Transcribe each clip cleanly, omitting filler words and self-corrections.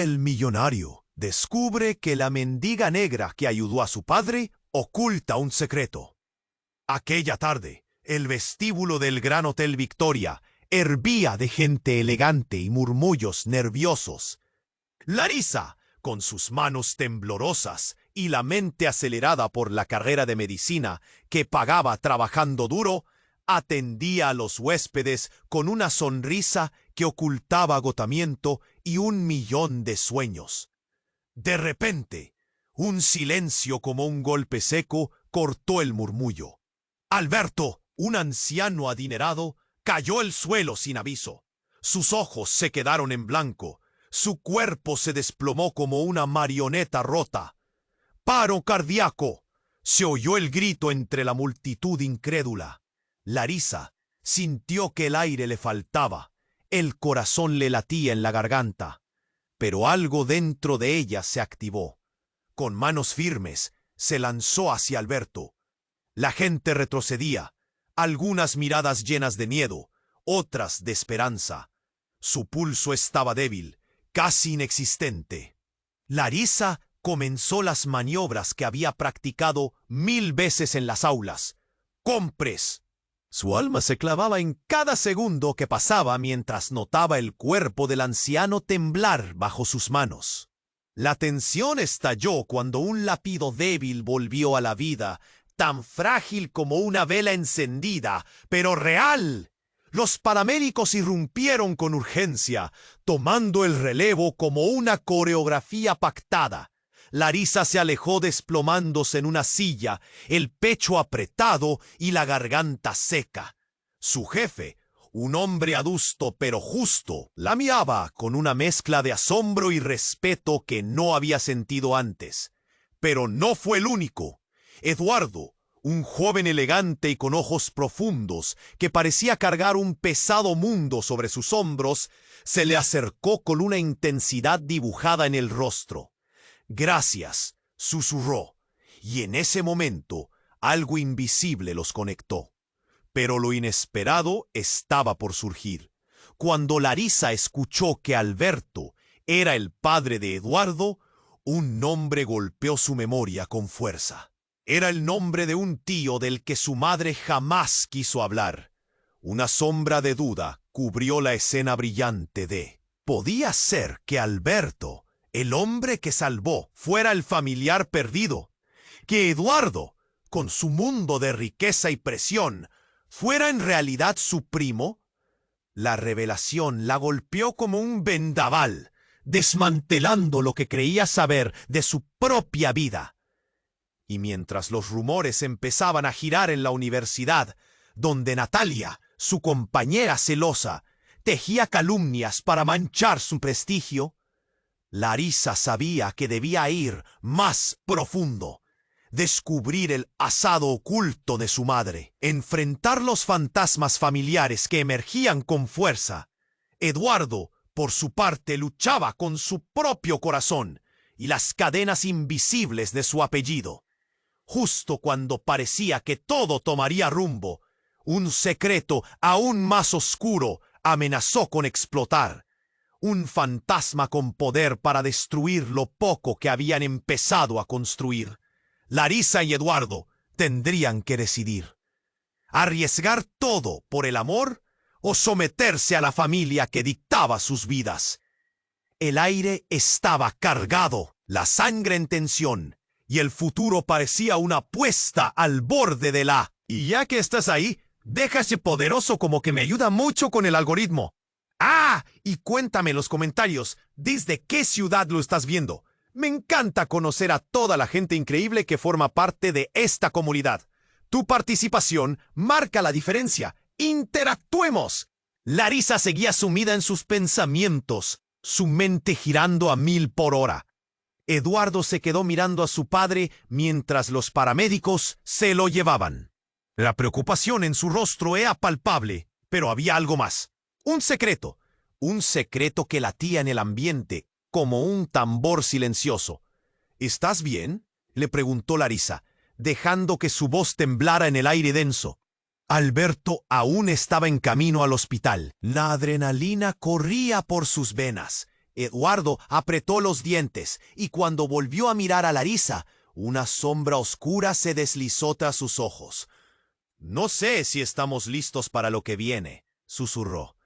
El millonario descubre que la mendiga negra que ayudó a su padre oculta un secreto. Aquella tarde, el vestíbulo del Gran Hotel Victoria hervía de gente elegante y murmullos nerviosos. Larissa, con sus manos temblorosas y la mente acelerada por la carrera de medicina que pagaba trabajando duro, atendía a los huéspedes con una sonrisa que ocultaba agotamiento y 1.000.000 de sueños. De repente, un silencio como un golpe seco cortó el murmullo. Alberto, un anciano adinerado, cayó al suelo sin aviso. Sus ojos se quedaron en blanco. Su cuerpo se desplomó como una marioneta rota. ¡Paro cardíaco! Se oyó el grito entre la multitud incrédula. Larissa sintió que el aire le faltaba. El corazón le latía en la garganta. Pero algo dentro de ella se activó. Con manos firmes, se lanzó hacia Alberto. La gente retrocedía, algunas miradas llenas de miedo, otras de esperanza. Su pulso estaba débil, casi inexistente. Larissa comenzó las maniobras que había practicado 1000 veces en las aulas. ¡Compres! Su alma se clavaba en cada segundo que pasaba mientras notaba el cuerpo del anciano temblar bajo sus manos. La tensión estalló cuando un latido débil volvió a la vida, tan frágil como una vela encendida, pero real. Los paramédicos irrumpieron con urgencia, tomando el relevo como una coreografía pactada. Larissa se alejó desplomándose en una silla, el pecho apretado y la garganta seca. Su jefe, un hombre adusto pero justo, la miraba con una mezcla de asombro y respeto que no había sentido antes. Pero no fue el único. Eduardo, un joven elegante y con ojos profundos, que parecía cargar un pesado mundo sobre sus hombros, se le acercó con una intensidad dibujada en el rostro. «Gracias», susurró, y en ese momento algo invisible los conectó. Pero lo inesperado estaba por surgir. Cuando Larissa escuchó que Alberto era el padre de Eduardo, un nombre golpeó su memoria con fuerza. Era el nombre de un tío del que su madre jamás quiso hablar. Una sombra de duda cubrió la escena brillante de... ¿Podía ser que Alberto, el hombre que salvó, fuera el familiar perdido? ¿Que Eduardo, con su mundo de riqueza y presión, fuera en realidad su primo? La revelación la golpeó como un vendaval, desmantelando lo que creía saber de su propia vida. Y mientras los rumores empezaban a girar en la universidad, donde Natalia, su compañera celosa, tejía calumnias para manchar su prestigio, Larissa sabía que debía ir más profundo, descubrir el asado oculto de su madre, enfrentar los fantasmas familiares que emergían con fuerza. Eduardo, por su parte, luchaba con su propio corazón y las cadenas invisibles de su apellido. Justo cuando parecía que todo tomaría rumbo, un secreto aún más oscuro amenazó con explotar. Un fantasma con poder para destruir lo poco que habían empezado a construir. Larissa y Eduardo tendrían que decidir: arriesgar todo por el amor o someterse a la familia que dictaba sus vidas. El aire estaba cargado, la sangre en tensión, y el futuro parecía una apuesta al borde de la... Y ya que estás ahí, deja ese poderoso como que me ayuda mucho con el algoritmo. ¡Ah! Y cuéntame en los comentarios, ¿desde qué ciudad lo estás viendo? Me encanta conocer a toda la gente increíble que forma parte de esta comunidad. Tu participación marca la diferencia. ¡Interactuemos! Larissa seguía sumida en sus pensamientos, su mente girando a 1000 por hora. Eduardo se quedó mirando a su padre mientras los paramédicos se lo llevaban. La preocupación en su rostro era palpable, pero había algo más. Un secreto que latía en el ambiente como un tambor silencioso. ¿Estás bien?, le preguntó Larissa, dejando que su voz temblara en el aire denso. Alberto aún estaba en camino al hospital. La adrenalina corría por sus venas. Eduardo apretó los dientes y cuando volvió a mirar a Larisa, una sombra oscura se deslizó tras sus ojos. «No sé si estamos listos para lo que viene», susurró.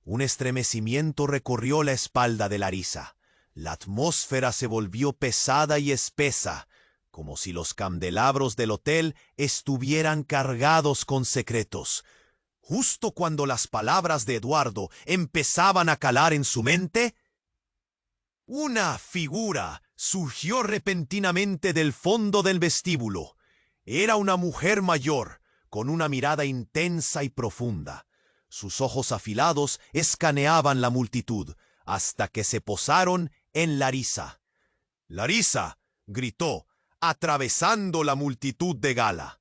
Un estremecimiento recorrió la espalda de Larisa. La atmósfera se volvió pesada y espesa, como si los candelabros del hotel estuvieran cargados con secretos. Justo cuando las palabras de Eduardo empezaban a calar en su mente, una figura surgió repentinamente del fondo del vestíbulo. Era una mujer mayor, con una mirada intensa y profunda. Sus ojos afilados escaneaban la multitud, hasta que se posaron en Larisa. «¡Larisa!», gritó, atravesando la multitud de gala.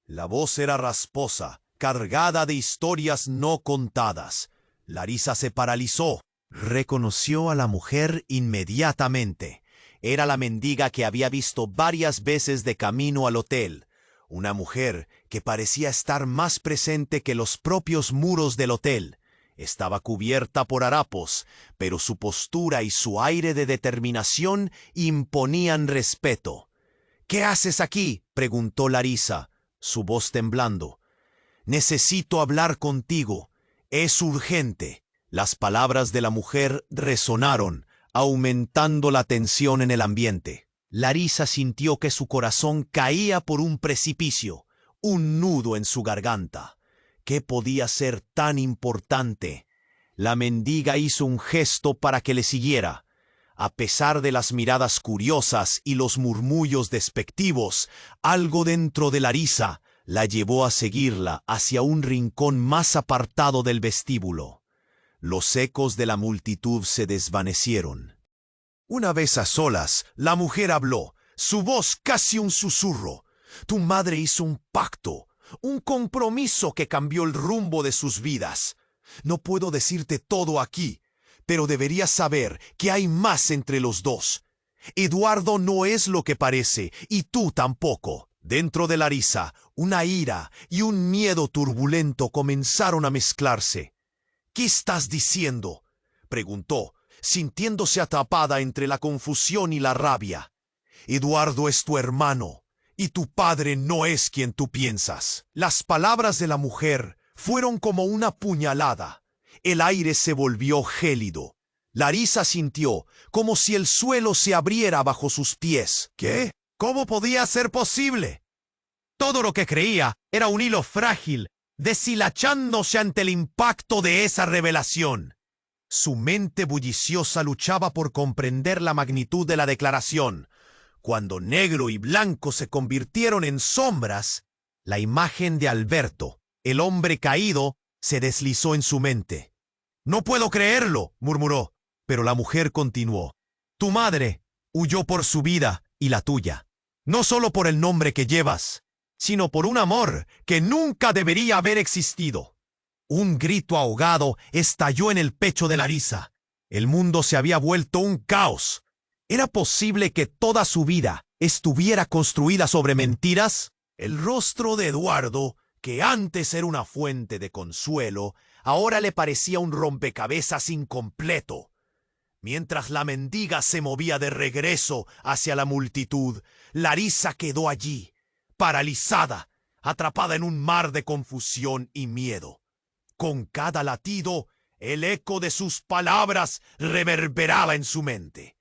La voz era rasposa, cargada de historias no contadas. Larisa se paralizó. Reconoció a la mujer inmediatamente. Era la mendiga que había visto varias veces de camino al hotel. Una mujer que parecía estar más presente que los propios muros del hotel. Estaba cubierta por harapos, pero su postura y su aire de determinación imponían respeto. «¿Qué haces aquí?», preguntó Larisa, su voz temblando. «Necesito hablar contigo. Es urgente». Las palabras de la mujer resonaron, aumentando la tensión en el ambiente. Larisa sintió que su corazón caía por un precipicio, un nudo en su garganta. ¿Qué podía ser tan importante? La mendiga hizo un gesto para que le siguiera. A pesar de las miradas curiosas y los murmullos despectivos, algo dentro de Larisa la llevó a seguirla hacia un rincón más apartado del vestíbulo. Los ecos de la multitud se desvanecieron. Una vez a solas, la mujer habló, su voz casi un susurro. «Tu madre hizo un pacto, un compromiso que cambió el rumbo de sus vidas. No puedo decirte todo aquí, pero deberías saber que hay más entre los dos. Eduardo no es lo que parece, y tú tampoco». Dentro de Larisa, una ira y un miedo turbulento comenzaron a mezclarse. «¿Qué estás diciendo?», preguntó, sintiéndose atrapada entre la confusión y la rabia. «Eduardo es tu hermano, y tu padre no es quien tú piensas». Las palabras de la mujer fueron como una puñalada. El aire se volvió gélido. Larisa sintió como si el suelo se abriera bajo sus pies. ¿Qué? ¿Cómo podía ser posible? Todo lo que creía era un hilo frágil, deshilachándose ante el impacto de esa revelación. Su mente bulliciosa luchaba por comprender la magnitud de la declaración. Cuando negro y blanco se convirtieron en sombras, la imagen de Alberto, el hombre caído, se deslizó en su mente. «No puedo creerlo», murmuró, pero la mujer continuó. «Tu madre huyó por su vida y la tuya, no solo por el nombre que llevas, sino por un amor que nunca debería haber existido». Un grito ahogado estalló en el pecho de Larisa. El mundo se había vuelto un caos. ¿Era posible que toda su vida estuviera construida sobre mentiras? El rostro de Eduardo, que antes era una fuente de consuelo, ahora le parecía un rompecabezas incompleto. Mientras la mendiga se movía de regreso hacia la multitud, Larisa quedó allí, paralizada, atrapada en un mar de confusión y miedo. Con cada latido, el eco de sus palabras reverberaba en su mente.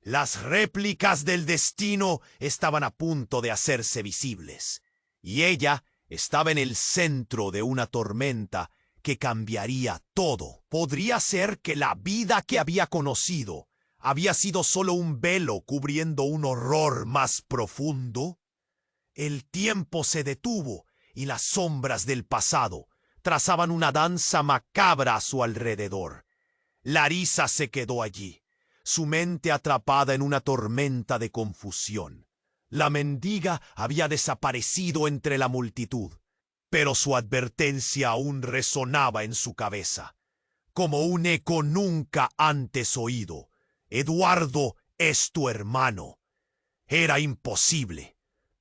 Las réplicas del destino estaban a punto de hacerse visibles, y ella estaba en el centro de una tormenta que cambiaría todo. ¿Podría ser que la vida que había conocido había sido solo un velo cubriendo un horror más profundo? El tiempo se detuvo y las sombras del pasado trazaban una danza macabra a su alrededor. Larisa se quedó allí, su mente atrapada en una tormenta de confusión. La mendiga había desaparecido entre la multitud, pero su advertencia aún resonaba en su cabeza, como un eco nunca antes oído. «Eduardo es tu hermano». Era imposible.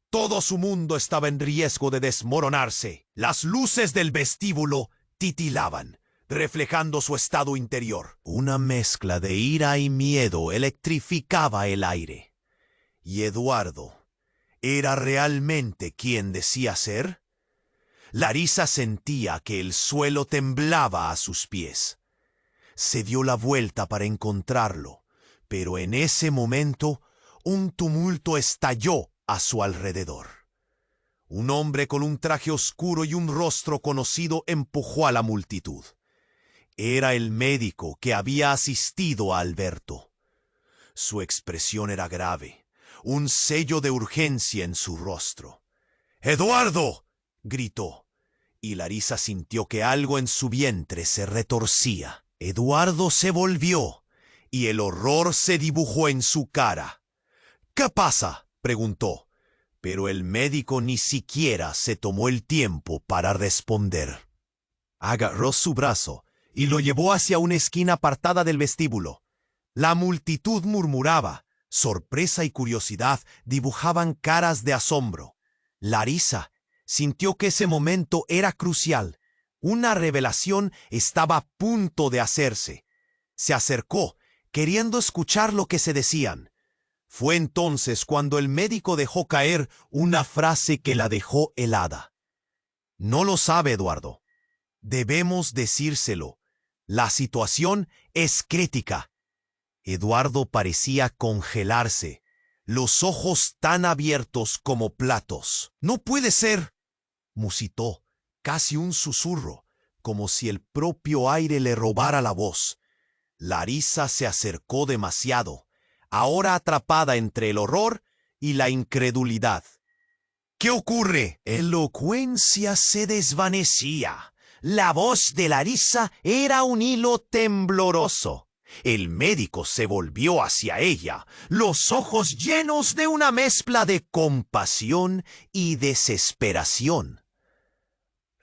Todo su mundo estaba en riesgo de desmoronarse. Las luces del vestíbulo titilaban. reflejando su estado interior. Una mezcla de ira y miedo electrificaba el aire. ¿Y Eduardo era realmente quien decía ser? Larisa sentía que el suelo temblaba a sus pies. Se dio la vuelta para encontrarlo, pero en ese momento un tumulto estalló a su alrededor. Un hombre con un traje oscuro y un rostro conocido empujó a la multitud. Era el médico que había asistido a Alberto. Su expresión era grave, un sello de urgencia en su rostro. ¡Eduardo!, gritó, y Larisa sintió que algo en su vientre se retorcía. Eduardo se volvió, y el horror se dibujó en su cara. ¿Qué pasa?, preguntó, pero el médico ni siquiera se tomó el tiempo para responder. Agarró su brazo y lo llevó hacia una esquina apartada del vestíbulo. La multitud murmuraba. Sorpresa y curiosidad dibujaban caras de asombro. Larisa sintió que ese momento era crucial. Una revelación estaba a punto de hacerse. Se acercó, queriendo escuchar lo que se decían. Fue entonces cuando el médico dejó caer una frase que la dejó helada. No lo sabe, Eduardo. Debemos decírselo. La situación es crítica. Eduardo parecía congelarse, los ojos tan abiertos como platos. «No puede ser», musitó, casi un susurro, como si el propio aire le robara la voz. Larisa se acercó demasiado, ahora atrapada entre el horror y la incredulidad. «¿Qué ocurre?». Elocuencia se desvanecía. La voz de Larisa era un hilo tembloroso. El médico se volvió hacia ella, los ojos llenos de una mezcla de compasión y desesperación.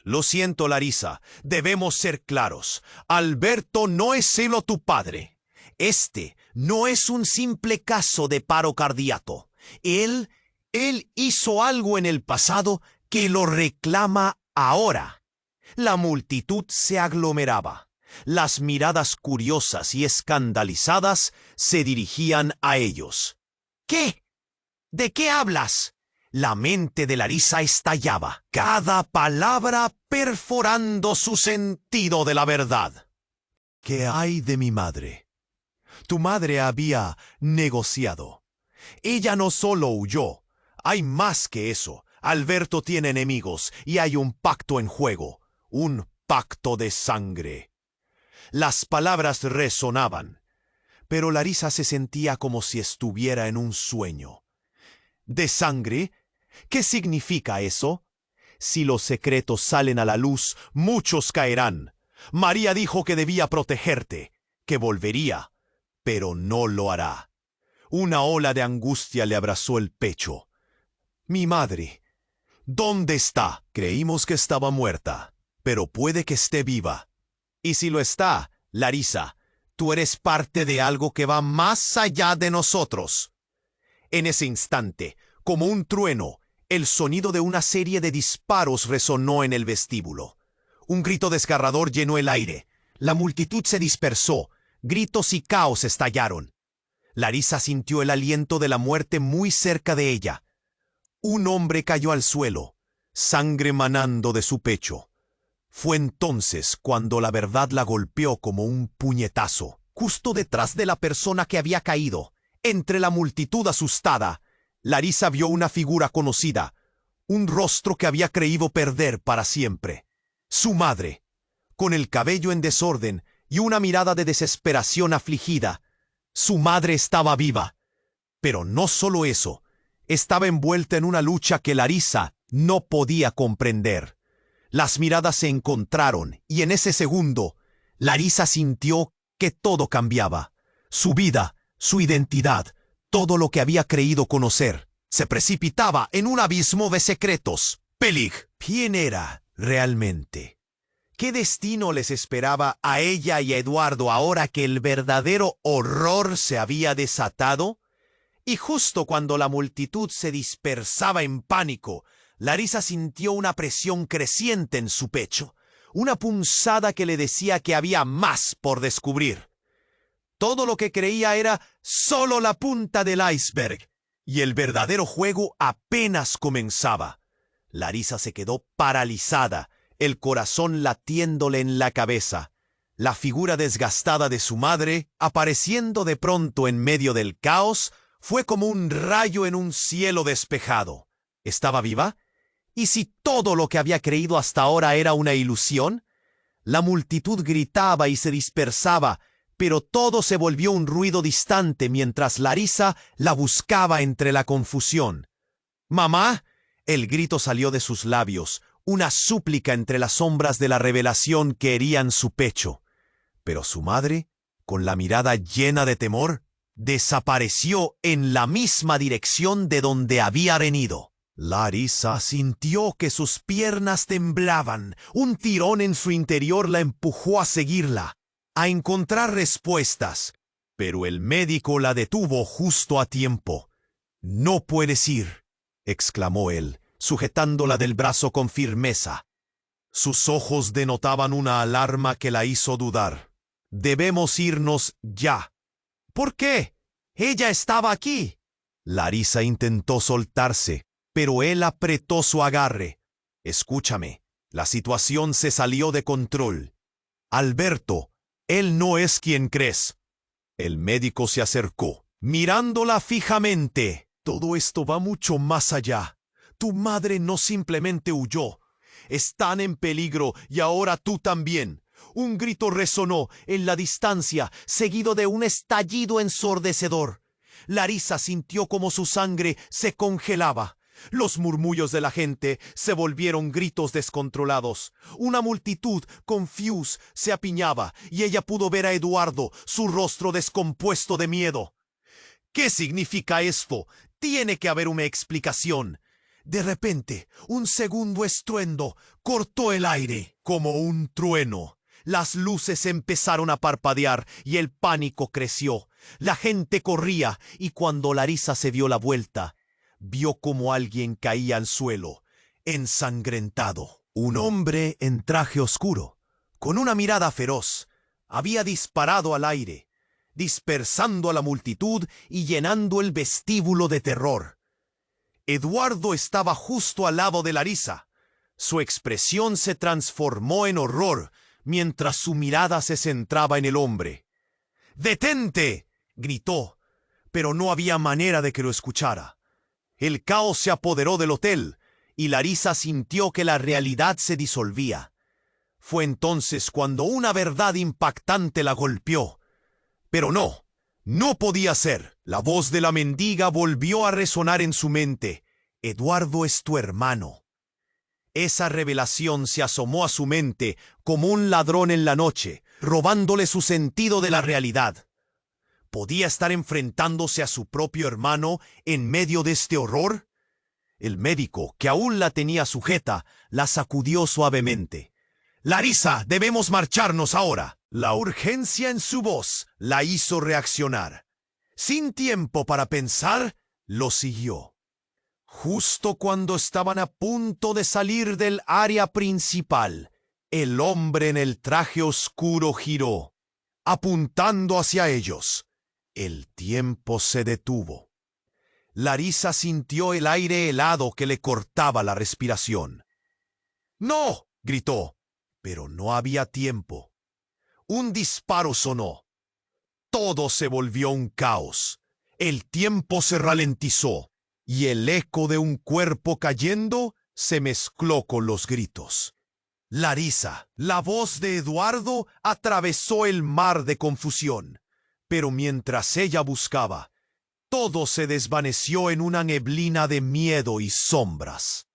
«Lo siento, Larisa, debemos ser claros. Alberto no es solo tu padre. Este no es un simple caso de paro cardíaco. Él hizo algo en el pasado que lo reclama ahora». La multitud se aglomeraba. Las miradas curiosas y escandalizadas se dirigían a ellos. «¿Qué? ¿De qué hablas?». La mente de Larisa estallaba, cada palabra perforando su sentido de la verdad. «¿Qué hay de mi madre?». Tu madre había negociado. Ella no solo huyó, hay más que eso. Alberto tiene enemigos y hay un pacto en juego, un pacto de sangre. Las palabras resonaban, pero Larisa se sentía como si estuviera en un sueño. ¿De sangre? ¿Qué significa eso? Si los secretos salen a la luz, muchos caerán. María dijo que debía protegerte, que volvería, pero no lo hará. Una ola de angustia le abrazó el pecho. «Mi madre, ¿dónde está?». Creímos que estaba muerta, pero puede que esté viva. Y si lo está, Larisa, tú eres parte de algo que va más allá de nosotros. En ese instante, como un trueno, el sonido de una serie de disparos resonó en el vestíbulo. Un grito desgarrador llenó el aire. La multitud se dispersó. Gritos y caos estallaron. Larisa sintió el aliento de la muerte muy cerca de ella. Un hombre cayó al suelo, sangre manando de su pecho. Fue entonces cuando la verdad la golpeó como un puñetazo, justo detrás de la persona que había caído. Entre la multitud asustada, Larisa vio una figura conocida, un rostro que había creído perder para siempre. Su madre, con el cabello en desorden y una mirada de desesperación afligida. Su madre estaba viva. Pero no solo eso, estaba envuelta en una lucha que Larisa no podía comprender. Las miradas se encontraron y en ese segundo, Larisa sintió que todo cambiaba. Su vida, su identidad, todo lo que había creído conocer, se precipitaba en un abismo de secretos. Pelig, ¿quién era realmente? ¿Qué destino les esperaba a ella y a Eduardo ahora que el verdadero horror se había desatado? Y justo cuando la multitud se dispersaba en pánico, Larisa sintió una presión creciente en su pecho, una punzada que le decía que había más por descubrir. Todo lo que creía era solo la punta del iceberg, y el verdadero juego apenas comenzaba. Larisa se quedó paralizada, el corazón latiéndole en la cabeza. La figura desgastada de su madre, apareciendo de pronto en medio del caos, fue como un rayo en un cielo despejado. ¿Estaba viva? ¿Y si todo lo que había creído hasta ahora era una ilusión? La multitud gritaba y se dispersaba, pero todo se volvió un ruido distante mientras Larisa la buscaba entre la confusión. «¡Mamá!». El grito salió de sus labios, una súplica entre las sombras de la revelación que herían su pecho. Pero su madre, con la mirada llena de temor, desapareció en la misma dirección de donde había venido. Larisa sintió que sus piernas temblaban. Un tirón en su interior la empujó a seguirla, a encontrar respuestas. Pero el médico la detuvo justo a tiempo. «No puedes ir», exclamó él, sujetándola del brazo con firmeza. Sus ojos denotaban una alarma que la hizo dudar. «Debemos irnos ya». «¿Por qué? Ella estaba aquí». Larisa intentó soltarse, pero él apretó su agarre. «Escúchame, la situación se salió de control. Alberto, él no es quien crees». El médico se acercó, mirándola fijamente. «Todo esto va mucho más allá. Tu madre no simplemente huyó. Están en peligro y ahora tú también». Un grito resonó en la distancia, seguido de un estallido ensordecedor. Larisa sintió como su sangre se congelaba. Los murmullos de la gente se volvieron gritos descontrolados. Una multitud confusa se apiñaba y ella pudo ver a Eduardo, su rostro descompuesto de miedo. «¿Qué significa esto? Tiene que haber una explicación». De repente, un segundo estruendo cortó el aire como un trueno. Las luces empezaron a parpadear y el pánico creció. La gente corría y cuando Larisa se dio la vuelta, vio como alguien caía al suelo, ensangrentado. Un hombre en traje oscuro, con una mirada feroz, había disparado al aire, dispersando a la multitud y llenando el vestíbulo de terror. Eduardo estaba justo al lado de Larisa. Su expresión se transformó en horror mientras su mirada se centraba en el hombre. «¡Detente!», gritó, pero no había manera de que lo escuchara. El caos se apoderó del hotel y Larisa sintió que la realidad se disolvía. Fue entonces cuando una verdad impactante la golpeó. Pero no podía ser. La voz de la mendiga volvió a resonar en su mente. «Eduardo es tu hermano». Esa revelación se asomó a su mente como un ladrón en la noche, robándole su sentido de la realidad. ¿Podía estar enfrentándose a su propio hermano en medio de este horror? El médico, que aún la tenía sujeta, la sacudió suavemente. «Larisa, debemos marcharnos ahora». La urgencia en su voz la hizo reaccionar. Sin tiempo para pensar, lo siguió. Justo cuando estaban a punto de salir del área principal, el hombre en el traje oscuro giró, apuntando hacia ellos. El tiempo se detuvo. Larisa sintió el aire helado que le cortaba la respiración. «¡No!», gritó, pero no había tiempo. Un disparo sonó. Todo se volvió un caos. El tiempo se ralentizó y el eco de un cuerpo cayendo se mezcló con los gritos. Larisa, la voz de Eduardo, atravesó el mar de confusión, pero mientras ella buscaba, todo se desvaneció en una neblina de miedo y sombras.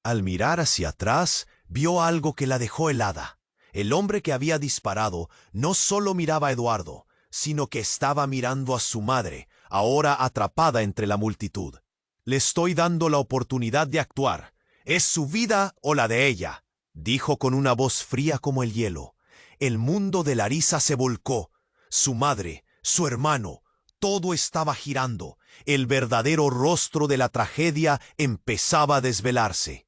Al mirar hacia atrás, vio algo que la dejó helada. El hombre que había disparado no solo miraba a Eduardo, sino que estaba mirando a su madre, ahora atrapada entre la multitud. «Le estoy dando la oportunidad de actuar. Es su vida o la de ella», dijo con una voz fría como el hielo. El mundo de Larisa se volcó. Su madre, su hermano, todo estaba girando. El verdadero rostro de la tragedia empezaba a desvelarse.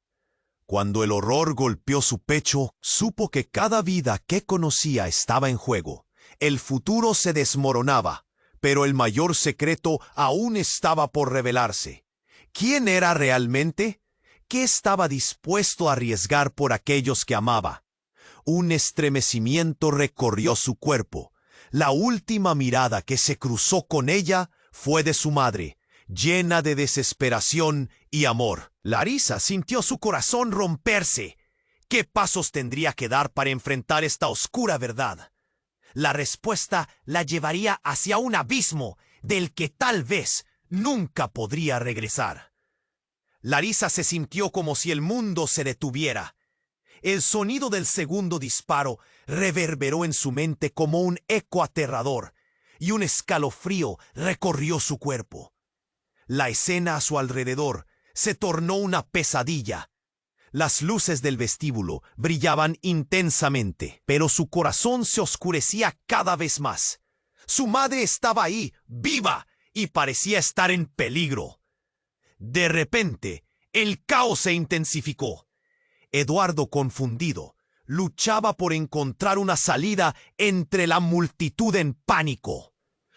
Cuando el horror golpeó su pecho, supo que cada vida que conocía estaba en juego. El futuro se desmoronaba, pero el mayor secreto aún estaba por revelarse. ¿Quién era realmente? ¿Qué estaba dispuesto a arriesgar por aquellos que amaba? Un estremecimiento recorrió su cuerpo. La última mirada que se cruzó con ella fue de su madre, llena de desesperación y amor. Larisa sintió su corazón romperse. ¿Qué pasos tendría que dar para enfrentar esta oscura verdad? La respuesta la llevaría hacia un abismo del que tal vez nunca podría regresar. Larisa se sintió como si el mundo se detuviera. El sonido del segundo disparo reverberó en su mente como un eco aterrador, y un escalofrío recorrió su cuerpo. La escena a su alrededor se tornó una pesadilla. Las luces del vestíbulo brillaban intensamente, pero su corazón se oscurecía cada vez más. Su madre estaba ahí, viva, y parecía estar en peligro. De repente, el caos se intensificó. Eduardo, confundido, luchaba por encontrar una salida entre la multitud en pánico.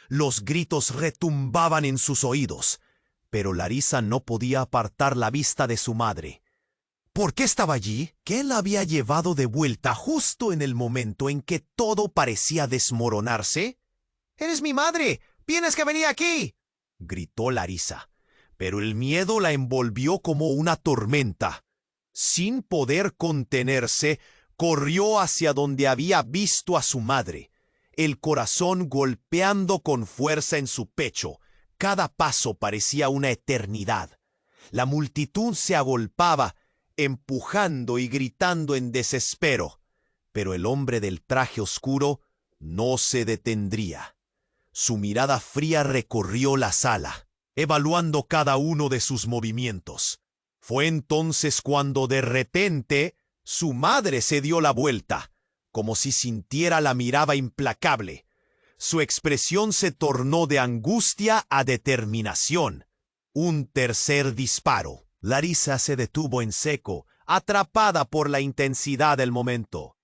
Los gritos retumbaban en sus oídos, pero Larisa no podía apartar la vista de su madre. ¿Por qué estaba allí? ¿Qué la había llevado de vuelta justo en el momento en que todo parecía desmoronarse? «¡Eres mi madre! ¡Tienes que venir aquí!», gritó Larisa, pero el miedo la envolvió como una tormenta. Sin poder contenerse, corrió hacia donde había visto a su madre, el corazón golpeando con fuerza en su pecho. Cada paso parecía una eternidad. La multitud se agolpaba, empujando y gritando en desespero, pero el hombre del traje oscuro no se detendría. Su mirada fría recorrió la sala, evaluando cada uno de sus movimientos. Fue entonces cuando de repente su madre se dio la vuelta, como si sintiera la mirada implacable. Su expresión se tornó de angustia a determinación. Un tercer disparo. Larisa se detuvo en seco, atrapada por la intensidad del momento.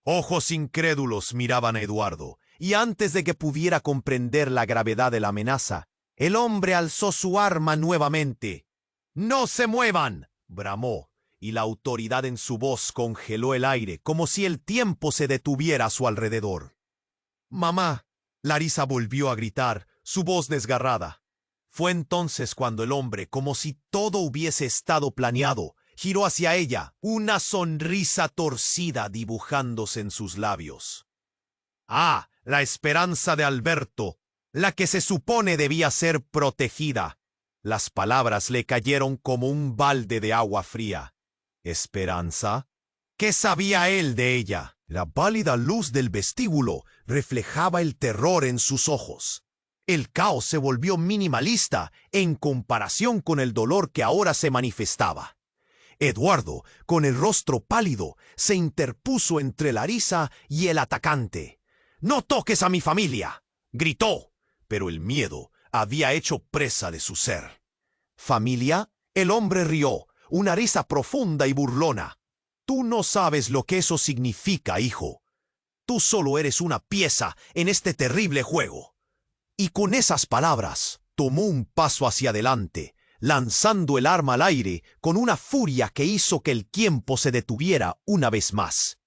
Ojos incrédulos miraban a Eduardo, y antes de que pudiera comprender la gravedad de la amenaza, el hombre alzó su arma nuevamente. «¡No se muevan!», bramó, y la autoridad en su voz congeló el aire, como si el tiempo se detuviera a su alrededor. «¡Mamá!», Larisa volvió a gritar, su voz desgarrada. Fue entonces cuando el hombre, como si todo hubiese estado planeado, giró hacia ella, una sonrisa torcida dibujándose en sus labios. «¡Ah, la esperanza de Alberto! La que se supone debía ser protegida». Las palabras le cayeron como un balde de agua fría. ¿Esperanza? ¿Qué sabía él de ella? La pálida luz del vestíbulo reflejaba el terror en sus ojos. El caos se volvió minimalista en comparación con el dolor que ahora se manifestaba. Eduardo, con el rostro pálido, se interpuso entre Larisa y el atacante. «¡No toques a mi familia!», gritó, pero el miedo había hecho presa de su ser. «¿Familia?», el hombre rió, una risa profunda y burlona. «Tú no sabes lo que eso significa, hijo. Tú solo eres una pieza en este terrible juego». Y con esas palabras tomó un paso hacia adelante, lanzando el arma al aire con una furia que hizo que el tiempo se detuviera una vez más.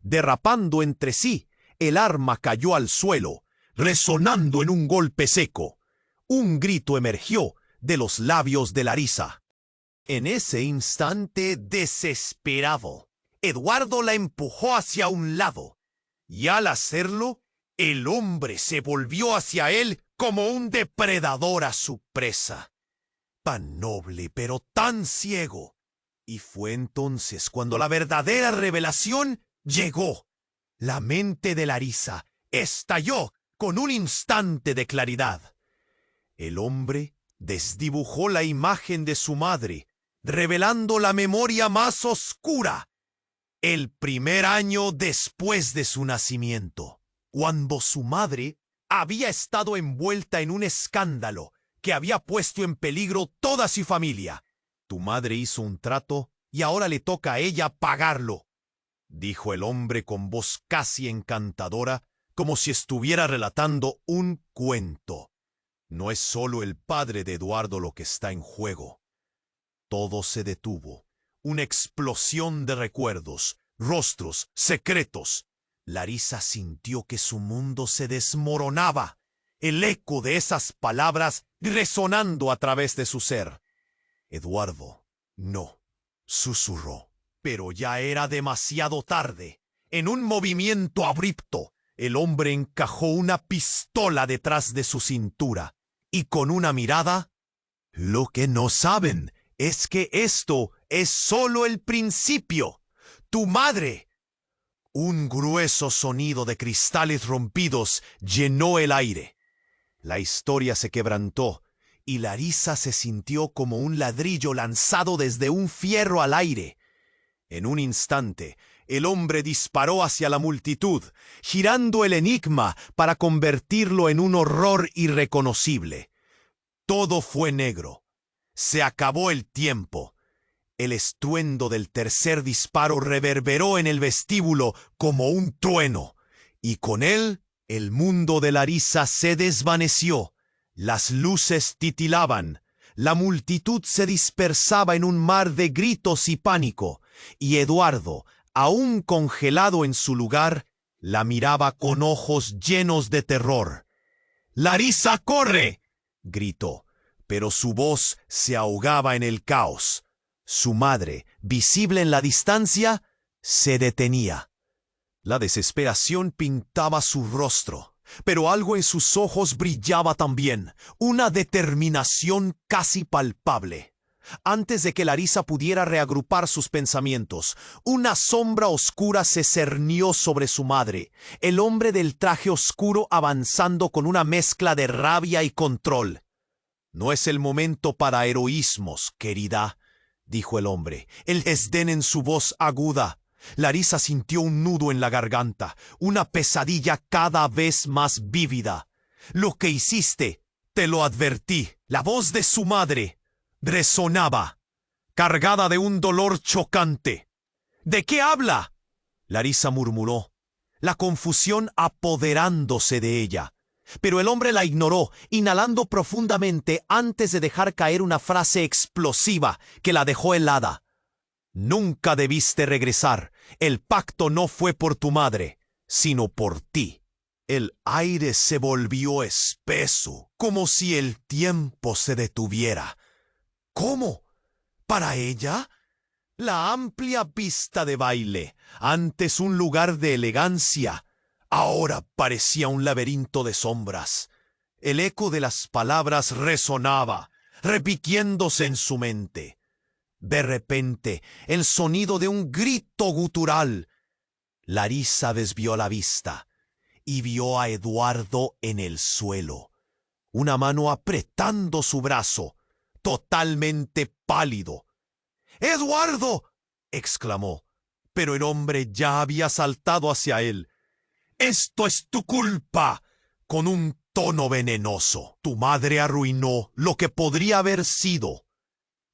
Derrapando entre sí, el arma cayó al suelo, resonando en un golpe seco. Un grito emergió de los labios de Larisa. En ese instante desesperado, Eduardo la empujó hacia un lado, y al hacerlo, el hombre se volvió hacia él como un depredador a su presa. Tan noble, pero tan ciego. Y fue entonces cuando la verdadera revelación llegó. La mente de Larisa estalló con un instante de claridad. El hombre desdibujó la imagen de su madre, revelando la memoria más oscura. El primer año después de su nacimiento, cuando su madre había estado envuelta en un escándalo que había puesto en peligro toda su familia. Tu madre hizo un trato y ahora le toca a ella pagarlo, dijo el hombre con voz casi encantadora, como si estuviera relatando un cuento. No es solo el padre de Eduardo lo que está en juego. Todo se detuvo. Una explosión de recuerdos, rostros, secretos. Larisa sintió que su mundo se desmoronaba, el eco de esas palabras resonando a través de su ser. Eduardo, no, susurró, pero ya era demasiado tarde. En un movimiento abrupto, el hombre encajó una pistola detrás de su cintura y con una mirada... Lo que no saben es que esto es solo el principio. ¡Tu madre! Un grueso sonido de cristales rompidos llenó el aire. La historia se quebrantó y Larisa se sintió como un ladrillo lanzado desde un fierro al aire. En un instante, el hombre disparó hacia la multitud, girando el enigma para convertirlo en un horror irreconocible. Todo fue negro. Se acabó el tiempo. El estruendo del tercer disparo reverberó en el vestíbulo como un trueno, y con él el mundo de Larisa se desvaneció. Las luces titilaban, la multitud se dispersaba en un mar de gritos y pánico, y Eduardo, aún congelado en su lugar, la miraba con ojos llenos de terror. «¡Larisa, corre!», gritó, pero su voz se ahogaba en el caos. Su madre, visible en la distancia, se detenía. La desesperación pintaba su rostro, pero algo en sus ojos brillaba también, una determinación casi palpable. Antes de que Larisa pudiera reagrupar sus pensamientos, una sombra oscura se cernió sobre su madre, el hombre del traje oscuro avanzando con una mezcla de rabia y control. «No es el momento para heroísmos, querida», dijo el hombre, el desdén en su voz aguda. Larisa sintió un nudo en la garganta, una pesadilla cada vez más vívida. «Lo que hiciste, te lo advertí». La voz de su madre resonaba, cargada de un dolor chocante. «¿De qué habla?», Larisa murmuró, la confusión apoderándose de ella. Pero el hombre la ignoró, inhalando profundamente antes de dejar caer una frase explosiva que la dejó helada. «Nunca debiste regresar. El pacto no fue por tu madre, sino por ti». El aire se volvió espeso, como si el tiempo se detuviera. ¿Cómo? ¿Para ella? La amplia pista de baile, antes un lugar de elegancia, ahora parecía un laberinto de sombras. El eco de las palabras resonaba, repitiéndose en su mente. De repente, el sonido de un grito gutural. Larisa desvió la vista y vio a Eduardo en el suelo, una mano apretando su brazo, totalmente pálido. «¡Eduardo!», exclamó, pero el hombre ya había saltado hacia él. «Esto es tu culpa», con un tono venenoso. «Tu madre arruinó lo que podría haber sido,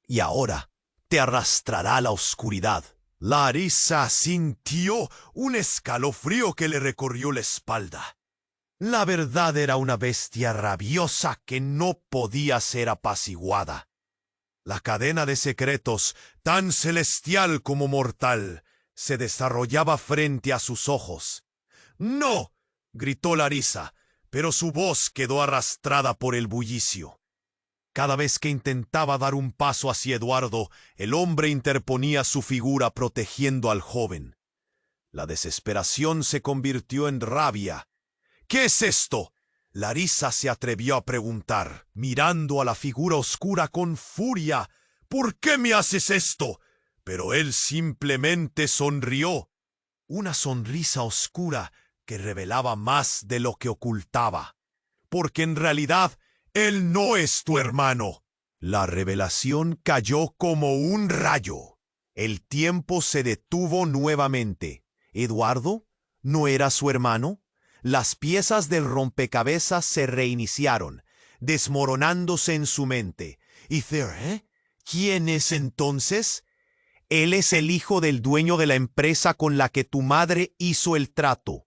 y ahora te arrastrará a la oscuridad». Larisa sintió un escalofrío que le recorrió la espalda. La verdad era una bestia rabiosa que no podía ser apaciguada. La cadena de secretos, tan celestial como mortal, se desarrollaba frente a sus ojos. «¡No!», gritó Larisa, pero su voz quedó arrastrada por el bullicio. Cada vez que intentaba dar un paso hacia Eduardo, el hombre interponía su figura protegiendo al joven. La desesperación se convirtió en rabia. «¿Qué es esto?», Larisa se atrevió a preguntar, mirando a la figura oscura con furia. «¿Por qué me haces esto?». Pero él simplemente sonrió. Una sonrisa oscura que revelaba más de lo que ocultaba. «Porque en realidad él no es tu hermano». La revelación cayó como un rayo. El tiempo se detuvo nuevamente. ¿Eduardo no era su hermano? Las piezas del rompecabezas se reiniciaron, desmoronándose en su mente. ¿Y Thea? ¿Quién es entonces? Él es el hijo del dueño de la empresa con la que tu madre hizo el trato.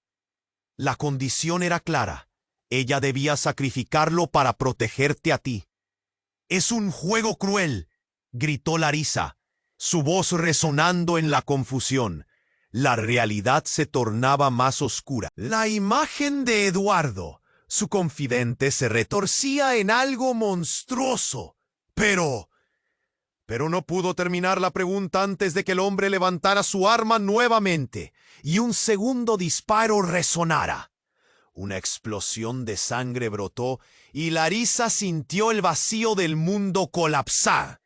La condición era clara. Ella debía sacrificarlo para protegerte a ti. «Es un juego cruel», gritó Larisa, su voz resonando en la confusión. La realidad se tornaba más oscura. La imagen de Eduardo, su confidente, se retorcía en algo monstruoso. Pero no pudo terminar la pregunta antes de que el hombre levantara su arma nuevamente y un segundo disparo resonara. Una explosión de sangre brotó y Larisa sintió el vacío del mundo colapsar.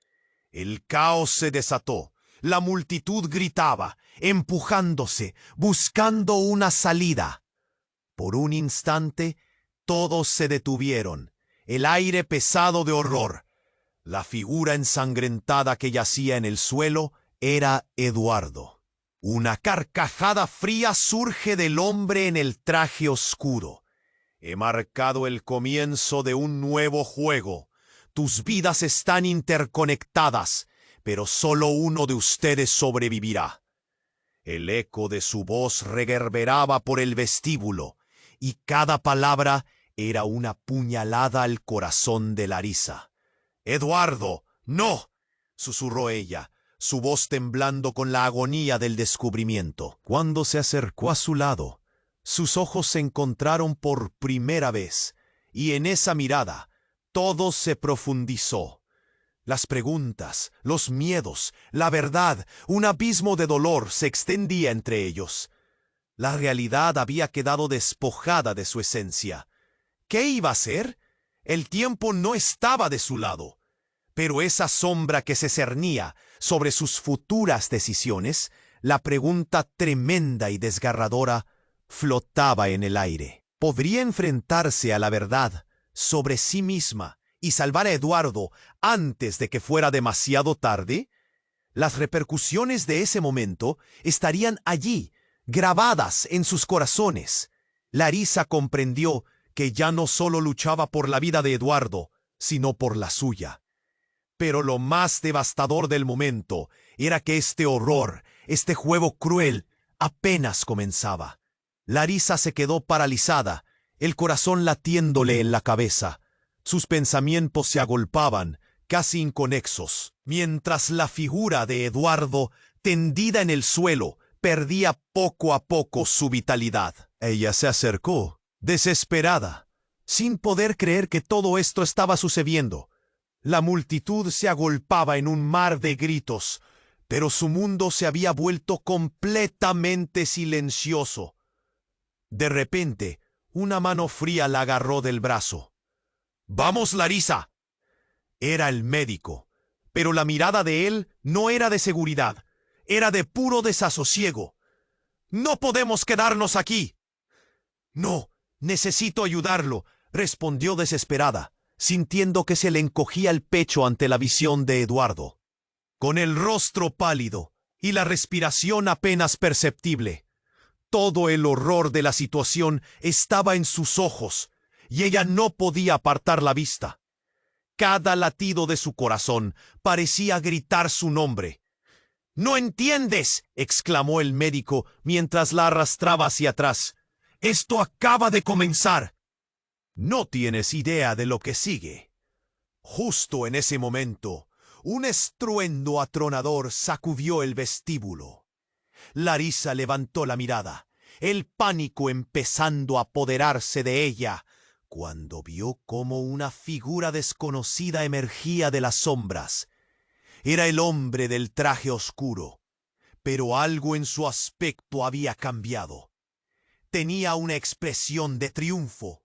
El caos se desató. La multitud gritaba, empujándose, buscando una salida. Por un instante, todos se detuvieron, el aire pesado de horror. La figura ensangrentada que yacía en el suelo era Eduardo. Una carcajada fría surge del hombre en el traje oscuro. He marcado el comienzo de un nuevo juego. Tus vidas están interconectadas, pero solo uno de ustedes sobrevivirá. El eco de su voz reverberaba por el vestíbulo, y cada palabra era una puñalada al corazón de Larisa. «Eduardo, no», susurró ella, su voz temblando con la agonía del descubrimiento. Cuando se acercó a su lado, sus ojos se encontraron por primera vez, y en esa mirada todo se profundizó. Las preguntas, los miedos, la verdad, un abismo de dolor se extendía entre ellos. La realidad había quedado despojada de su esencia. ¿Qué iba a hacer? El tiempo no estaba de su lado. Pero esa sombra que se cernía sobre sus futuras decisiones, la pregunta tremenda y desgarradora, flotaba en el aire. ¿Podría enfrentarse a la verdad sobre sí misma y salvar a Eduardo antes de que fuera demasiado tarde? Las repercusiones de ese momento estarían allí, grabadas en sus corazones. Larisa comprendió que ya no solo luchaba por la vida de Eduardo, sino por la suya. Pero lo más devastador del momento era que este horror, este juego cruel, apenas comenzaba. Larisa se quedó paralizada, el corazón latiéndole en la cabeza. Sus pensamientos se agolpaban, casi inconexos, mientras la figura de Eduardo, tendida en el suelo, perdía poco a poco su vitalidad. Ella se acercó, desesperada, sin poder creer que todo esto estaba sucediendo. La multitud se agolpaba en un mar de gritos, pero su mundo se había vuelto completamente silencioso. De repente, una mano fría la agarró del brazo. «¡Vamos, Larisa!». Era el médico, pero la mirada de él no era de seguridad, era de puro desasosiego. «¡No podemos quedarnos aquí!». «No, necesito ayudarlo», respondió desesperada, sintiendo que se le encogía el pecho ante la visión de Eduardo. Con el rostro pálido y la respiración apenas perceptible, todo el horror de la situación estaba en sus ojos, y ella no podía apartar la vista. Cada latido de su corazón parecía gritar su nombre. «¡No entiendes!», exclamó el médico mientras la arrastraba hacia atrás. «Esto acaba de comenzar». «No tienes idea de lo que sigue». Justo en ese momento, un estruendo atronador sacudió el vestíbulo. Larisa levantó la mirada, el pánico empezando a apoderarse de ella, cuando vio cómo una figura desconocida emergía de las sombras. Era el hombre del traje oscuro, pero algo en su aspecto había cambiado. Tenía una expresión de triunfo,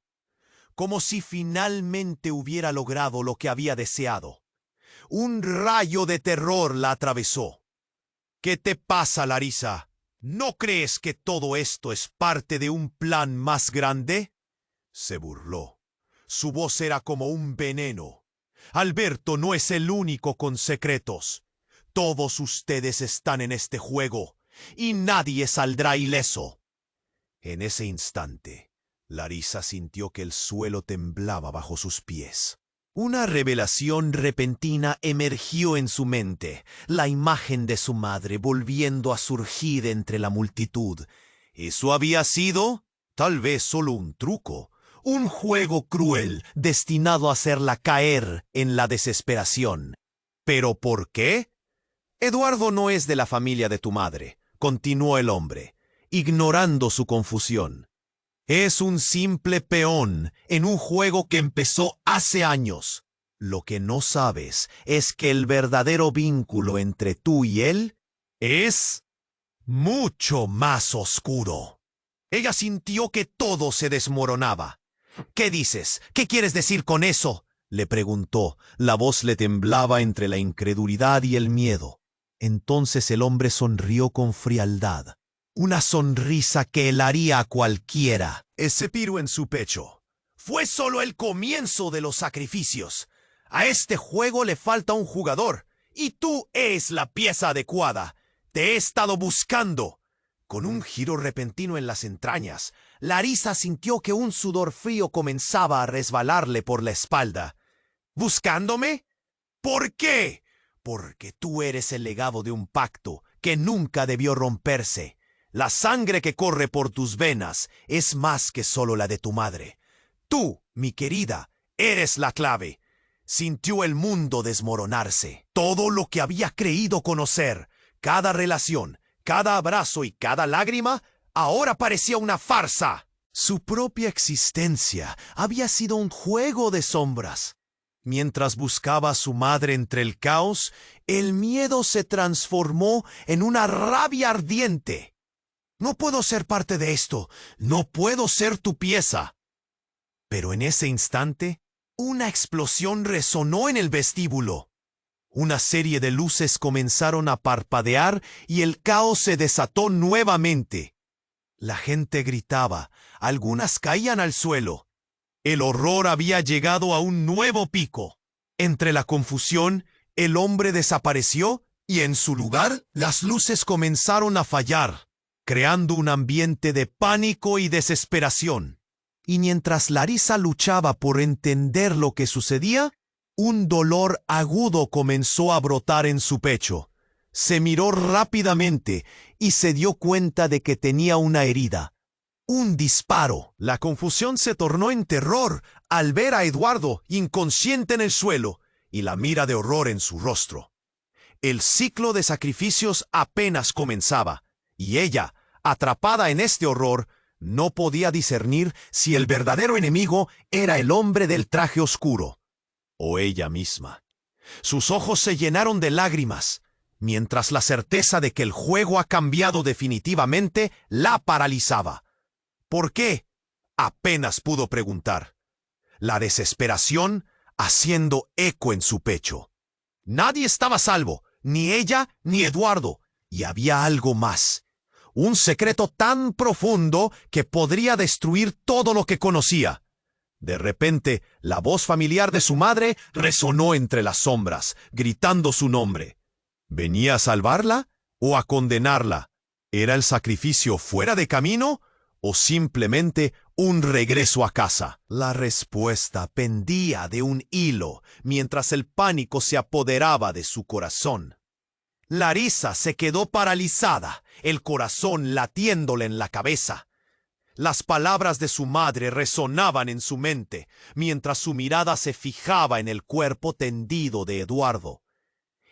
como si finalmente hubiera logrado lo que había deseado. Un rayo de terror la atravesó. «¿Qué te pasa, Larisa? ¿No crees que todo esto es parte de un plan más grande?», se burló. Su voz era como un veneno. «Alberto no es el único con secretos. Todos ustedes están en este juego, y nadie saldrá ileso». En ese instante, Larisa sintió que el suelo temblaba bajo sus pies. Una revelación repentina emergió en su mente, la imagen de su madre volviendo a surgir entre la multitud. Eso había sido, tal vez solo un truco, un juego cruel destinado a hacerla caer en la desesperación. ¿Pero por qué? Eduardo no es de la familia de tu madre, continuó el hombre, ignorando su confusión. Es un simple peón en un juego que empezó hace años. Lo que no sabes es que el verdadero vínculo entre tú y él es mucho más oscuro. Ella sintió que todo se desmoronaba. ¿Qué dices? ¿Qué quieres decir con eso?, le preguntó. La voz le temblaba entre la incredulidad y el miedo. Entonces el hombre sonrió con frialdad. Una sonrisa que helaría a cualquiera. Ese piro en su pecho fue solo el comienzo de los sacrificios. A este juego le falta un jugador, y tú eres la pieza adecuada. Te he estado buscando. Con un giro repentino en las entrañas, Larisa sintió que un sudor frío comenzaba a resbalarle por la espalda. ¿Buscándome? ¿Por qué? Porque tú eres el legado de un pacto que nunca debió romperse. La sangre que corre por tus venas es más que solo la de tu madre. Tú, mi querida, eres la clave. Sintió el mundo desmoronarse. Todo lo que había creído conocer, cada relación, cada abrazo y cada lágrima, ahora parecía una farsa. Su propia existencia había sido un juego de sombras. Mientras buscaba a su madre entre el caos, el miedo se transformó en una rabia ardiente. No puedo ser parte de esto. No puedo ser tu pieza. Pero en ese instante, una explosión resonó en el vestíbulo. Una serie de luces comenzaron a parpadear y el caos se desató nuevamente. La gente gritaba, algunas caían al suelo. El horror había llegado a un nuevo pico. Entre la confusión, el hombre desapareció y en su lugar las luces comenzaron a fallar, creando un ambiente de pánico y desesperación. Y mientras Larisa luchaba por entender lo que sucedía, un dolor agudo comenzó a brotar en su pecho. Se miró rápidamente y se dio cuenta de que tenía una herida. Un disparo. La confusión se tornó en terror al ver a Eduardo inconsciente en el suelo y la mira de horror en su rostro. El ciclo de sacrificios apenas comenzaba, y ella, atrapada en este horror, no podía discernir si el verdadero enemigo era el hombre del traje oscuro o ella misma. Sus ojos se llenaron de lágrimas, mientras la certeza de que el juego ha cambiado definitivamente la paralizaba. ¿Por qué? Apenas pudo preguntar. La desesperación haciendo eco en su pecho. Nadie estaba a salvo, ni ella ni Eduardo, y había algo más. Un secreto tan profundo que podría destruir todo lo que conocía. De repente, la voz familiar de su madre resonó entre las sombras, gritando su nombre. ¿Venía a salvarla o a condenarla? ¿Era el sacrificio fuera de camino o simplemente un regreso a casa? La respuesta pendía de un hilo mientras el pánico se apoderaba de su corazón. Larisa se quedó paralizada, el corazón latiéndole en la cabeza. Las palabras de su madre resonaban en su mente, mientras su mirada se fijaba en el cuerpo tendido de Eduardo.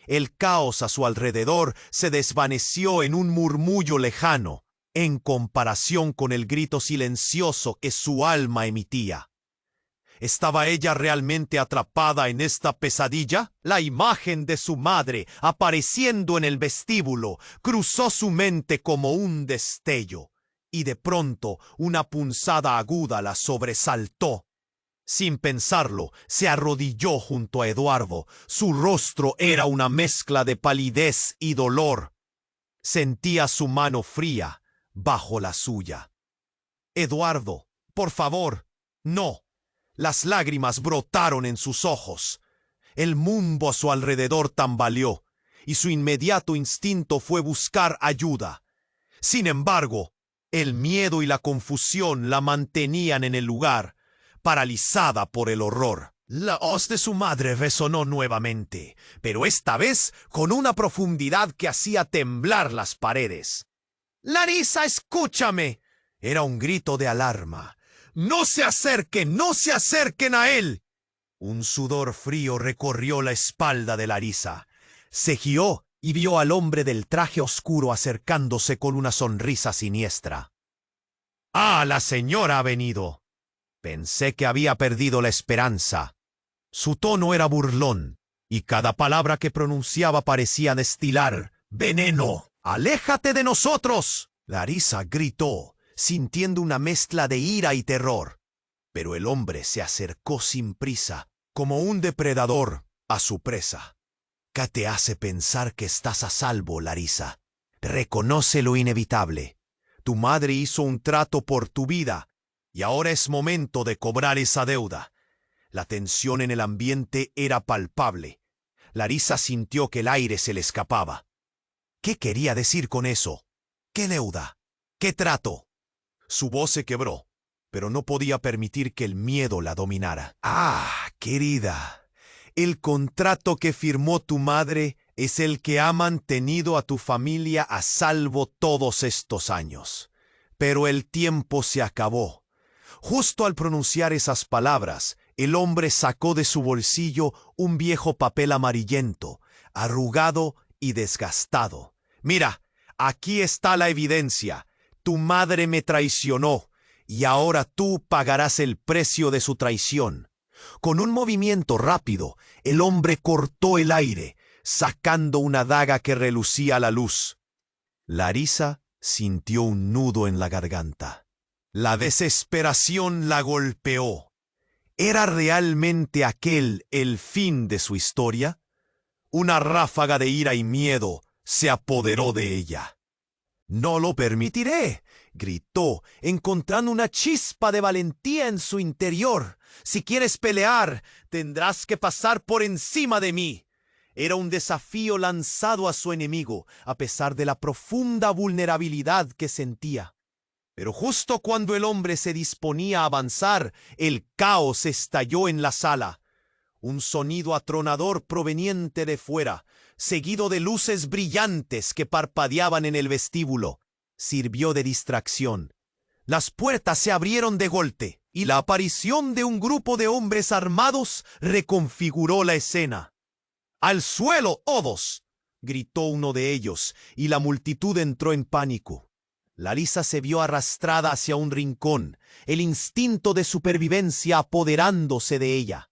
El caos a su alrededor se desvaneció en un murmullo lejano, en comparación con el grito silencioso que su alma emitía. ¿Estaba ella realmente atrapada en esta pesadilla? La imagen de su madre, apareciendo en el vestíbulo, cruzó su mente como un destello, y de pronto una punzada aguda la sobresaltó. Sin pensarlo, se arrodilló junto a Eduardo. Su rostro era una mezcla de palidez y dolor. Sentía su mano fría bajo la suya. «Eduardo, por favor, no». Las lágrimas brotaron en sus ojos. El mundo a su alrededor tambaleó, y su inmediato instinto fue buscar ayuda. Sin embargo, el miedo y la confusión la mantenían en el lugar, paralizada por el horror. La hoz de su madre resonó nuevamente, pero esta vez con una profundidad que hacía temblar las paredes. «Larisa, escúchame». Era un grito de alarma. «¡No se acerquen! ¡No se acerquen a él!». Un sudor frío recorrió la espalda de Larisa. Se giró y vio al hombre del traje oscuro acercándose con una sonrisa siniestra. «¡Ah, la señora ha venido!». Pensé que había perdido la esperanza. Su tono era burlón, y cada palabra que pronunciaba parecía destilar veneno. «¡Aléjate de nosotros!». Larisa gritó, sintiendo una mezcla de ira y terror. Pero el hombre se acercó sin prisa, como un depredador a su presa. «¿Qué te hace pensar que estás a salvo, Larisa? Reconoce lo inevitable. Tu madre hizo un trato por tu vida, y ahora es momento de cobrar esa deuda». La tensión en el ambiente era palpable. Larisa sintió que el aire se le escapaba. ¿Qué quería decir con eso? ¿Qué deuda? ¿Qué trato? Su voz se quebró, pero no podía permitir que el miedo la dominara. «Ah, querida, el contrato que firmó tu madre es el que ha mantenido a tu familia a salvo todos estos años. Pero el tiempo se acabó». Justo al pronunciar esas palabras, el hombre sacó de su bolsillo un viejo papel amarillento, arrugado y desgastado. «Mira, aquí está la evidencia. Tu madre me traicionó, y ahora tú pagarás el precio de su traición». Con un movimiento rápido, el hombre cortó el aire, sacando una daga que relucía a la luz. Larisa sintió un nudo en la garganta. La desesperación la golpeó. ¿Era realmente aquel el fin de su historia? Una ráfaga de ira y miedo se apoderó de ella. «No lo permitiré», gritó, encontrando una chispa de valentía en su interior. «Si quieres pelear, tendrás que pasar por encima de mí». Era un desafío lanzado a su enemigo, a pesar de la profunda vulnerabilidad que sentía. Pero justo cuando el hombre se disponía a avanzar, el caos estalló en la sala. Un sonido atronador proveniente de fuera, seguido de luces brillantes que parpadeaban en el vestíbulo, sirvió de distracción. Las puertas se abrieron de golpe, y la aparición de un grupo de hombres armados reconfiguró la escena. «¡Al suelo, todos!», gritó uno de ellos, y la multitud entró en pánico. Larisa se vio arrastrada hacia un rincón, el instinto de supervivencia apoderándose de ella.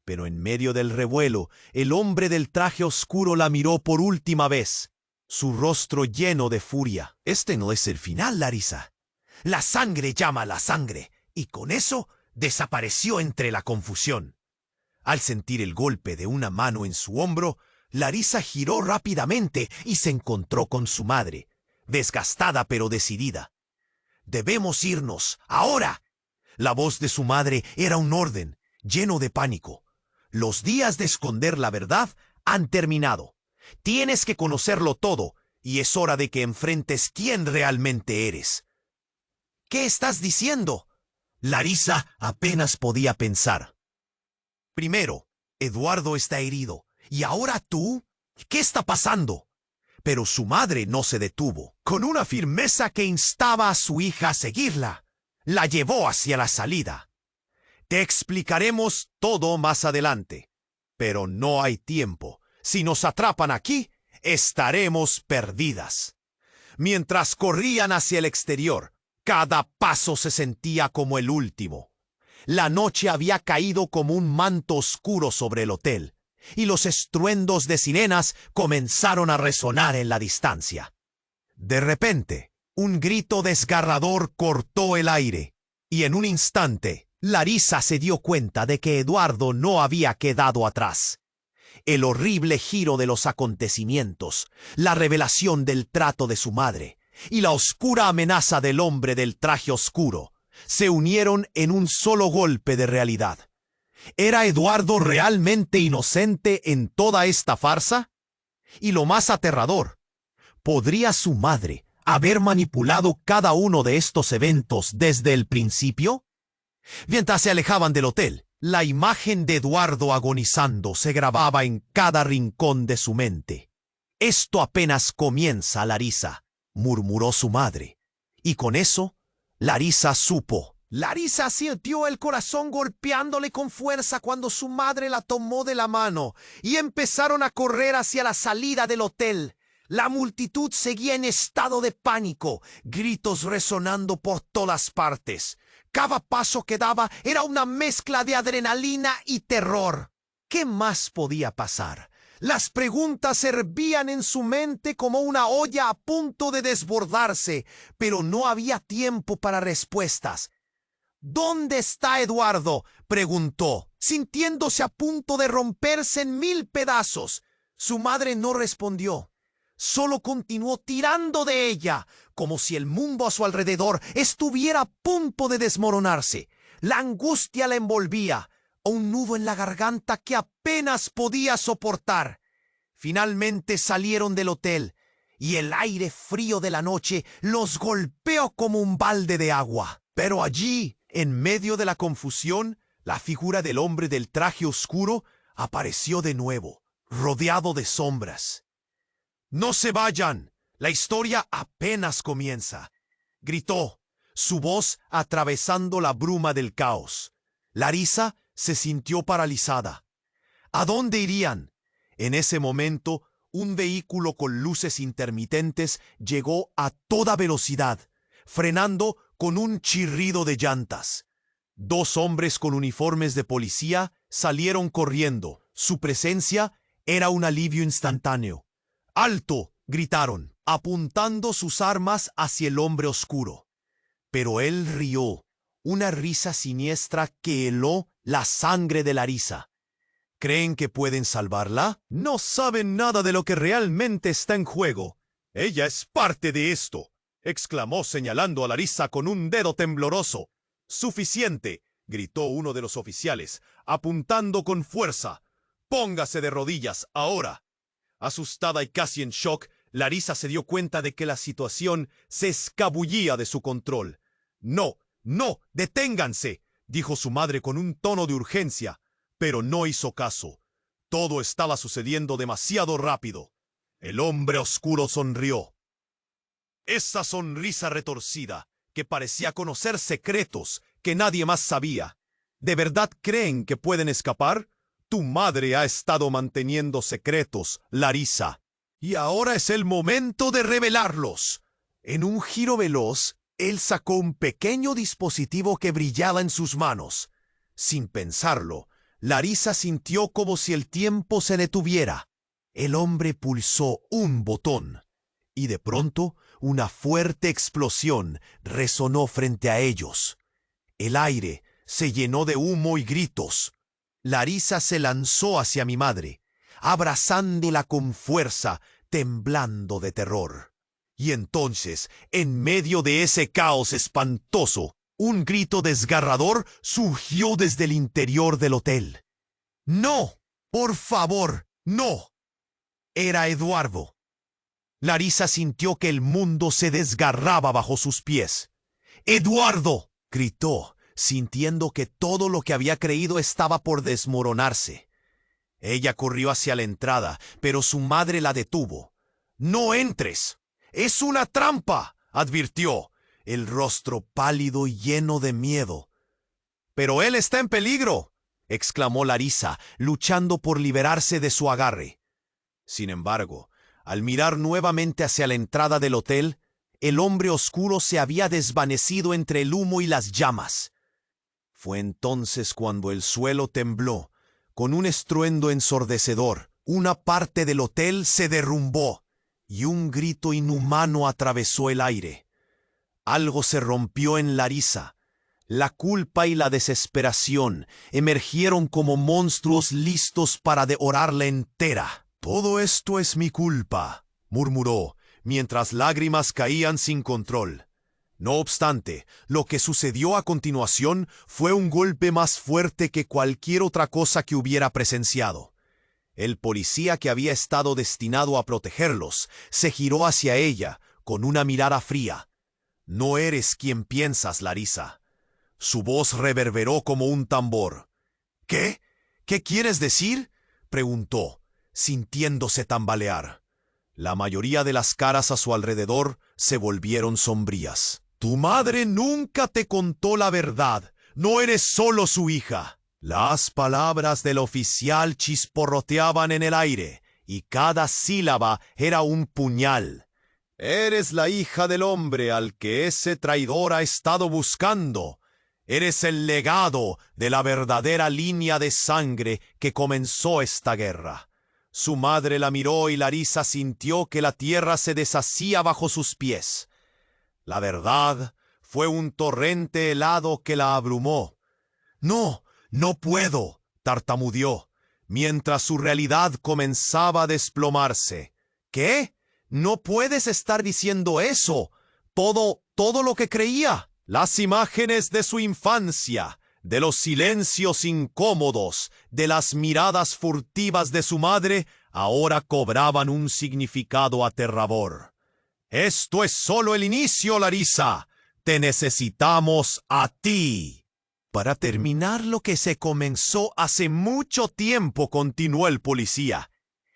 Pero en medio del revuelo, el hombre del traje oscuro la miró por última vez, su rostro lleno de furia. «Este no es el final, Larisa. La sangre llama a la sangre», y con eso desapareció entre la confusión. Al sentir el golpe de una mano en su hombro, Larisa giró rápidamente y se encontró con su madre, desgastada pero decidida. «Debemos irnos, ahora». La voz de su madre era un orden, lleno de pánico. «Los días de esconder la verdad han terminado. Tienes que conocerlo todo, y es hora de que enfrentes quién realmente eres». «¿Qué estás diciendo?». Larisa apenas podía pensar. «Primero, Eduardo está herido, y ahora tú. ¿Qué está pasando?». Pero su madre no se detuvo. Con una firmeza que instaba a su hija a seguirla, la llevó hacia la salida. «Te explicaremos todo más adelante, pero no hay tiempo. Si nos atrapan aquí, estaremos perdidas». Mientras corrían hacia el exterior, cada paso se sentía como el último. La noche había caído como un manto oscuro sobre el hotel, y los estruendos de sirenas comenzaron a resonar en la distancia. De repente, un grito desgarrador cortó el aire, y en un instante, Larisa se dio cuenta de que Eduardo no había quedado atrás. El horrible giro de los acontecimientos, la revelación del trato de su madre y la oscura amenaza del hombre del traje oscuro se unieron en un solo golpe de realidad. ¿Era Eduardo realmente inocente en toda esta farsa? Y lo más aterrador, ¿podría su madre haber manipulado cada uno de estos eventos desde el principio? Mientras se alejaban del hotel, La imagen de Eduardo agonizando se grababa en cada rincón de su mente. «Esto apenas comienza, Larisa», murmuró su madre. Y con eso, Larisa supo. Larisa sintió el corazón golpeándole con fuerza cuando su madre la tomó de la mano y empezaron a correr hacia la salida del hotel. La multitud seguía en estado de pánico, gritos resonando por todas partes. Cada paso que daba era una mezcla de adrenalina y terror. ¿Qué más podía pasar? Las preguntas hervían en su mente como una olla a punto de desbordarse, pero no había tiempo para respuestas. «¿Dónde está Eduardo?», preguntó, sintiéndose a punto de romperse en 1000 pedazos. Su madre no respondió. Solo continuó tirando de ella, como si el mundo a su alrededor estuviera a punto de desmoronarse. La angustia la envolvía, un nudo en la garganta que apenas podía soportar. Finalmente salieron del hotel, y el aire frío de la noche los golpeó como un balde de agua. Pero allí, en medio de la confusión, la figura del hombre del traje oscuro apareció de nuevo, rodeado de sombras. «No se vayan, la historia apenas comienza», gritó, su voz atravesando la bruma del caos. Larisa se sintió paralizada. ¿A dónde irían? En ese momento, un vehículo con luces intermitentes llegó a toda velocidad, frenando con un chirrido de llantas. 2 hombres con uniformes de policía salieron corriendo. Su presencia era un alivio instantáneo. «¡Alto!», gritaron, apuntando sus armas hacia el hombre oscuro. Pero él rió, una risa siniestra que heló la sangre de Larisa. ¿Creen que pueden salvarla? No saben nada de lo que realmente está en juego. Ella es parte de esto», exclamó señalando a Larisa con un dedo tembloroso. «Suficiente», gritó uno de los oficiales, apuntando con fuerza. «Póngase de rodillas ahora». Asustada y casi en shock, Larisa se dio cuenta de que la situación se escabullía de su control. «No, no, deténganse», dijo su madre con un tono de urgencia, pero no hizo caso. Todo estaba sucediendo demasiado rápido. El hombre oscuro sonrió. Esa sonrisa retorcida, que parecía conocer secretos que nadie más sabía. ¿De verdad creen que pueden escapar? Tu madre ha estado manteniendo secretos, Larisa. Y ahora es el momento de revelarlos. En un giro veloz, él sacó un pequeño dispositivo que brillaba en sus manos. Sin pensarlo, Larisa sintió como si el tiempo se detuviera. El hombre pulsó un botón, y de pronto una fuerte explosión resonó frente a ellos. El aire se llenó de humo y gritos. Larisa se lanzó hacia mi madre, abrazándola con fuerza, temblando de terror. Y entonces, en medio de ese caos espantoso, un grito desgarrador surgió desde el interior del hotel. «¡No! ¡Por favor, no!». Era Eduardo. Larisa sintió que el mundo se desgarraba bajo sus pies. «¡Eduardo!», gritó, sintiendo que todo lo que había creído estaba por desmoronarse. Ella corrió hacia la entrada, pero su madre la detuvo. «¡No entres! ¡Es una trampa!», advirtió, el rostro pálido y lleno de miedo. «¡Pero él está en peligro!», exclamó Larisa, luchando por liberarse de su agarre. Sin embargo, al mirar nuevamente hacia la entrada del hotel, el hombre oscuro se había desvanecido entre el humo y las llamas. Fue entonces cuando el suelo tembló. Con un estruendo ensordecedor, una parte del hotel se derrumbó y un grito inhumano atravesó el aire. Algo se rompió en Larisa. La culpa y la desesperación emergieron como monstruos listos para devorarla entera. «Todo esto es mi culpa», murmuró, mientras lágrimas caían sin control. No obstante, lo que sucedió a continuación fue un golpe más fuerte que cualquier otra cosa que hubiera presenciado. El policía que había estado destinado a protegerlos se giró hacia ella con una mirada fría. «No eres quien piensas, Larisa». Su voz reverberó como un tambor. ¿Qué? ¿Qué quieres decir? Preguntó, sintiéndose tambalear. La mayoría de las caras a su alrededor se volvieron sombrías. Tu madre nunca te contó la verdad. No eres solo su hija. Las palabras del oficial chisporroteaban en el aire, y cada sílaba era un puñal. Eres la hija del hombre al que ese traidor ha estado buscando. Eres el legado de la verdadera línea de sangre que comenzó esta guerra. Su madre la miró y Larisa sintió que la tierra se deshacía bajo sus pies. La verdad fue un torrente helado que la abrumó. No, no puedo, tartamudeó, mientras su realidad comenzaba a desplomarse. ¿Qué? No puedes estar diciendo eso. Todo lo que creía. Las imágenes de su infancia, de los silencios incómodos, de las miradas furtivas de su madre, ahora cobraban un significado aterrador. Esto es solo el inicio, Larisa. Te necesitamos a ti. Para terminar lo que se comenzó hace mucho tiempo, continuó el policía,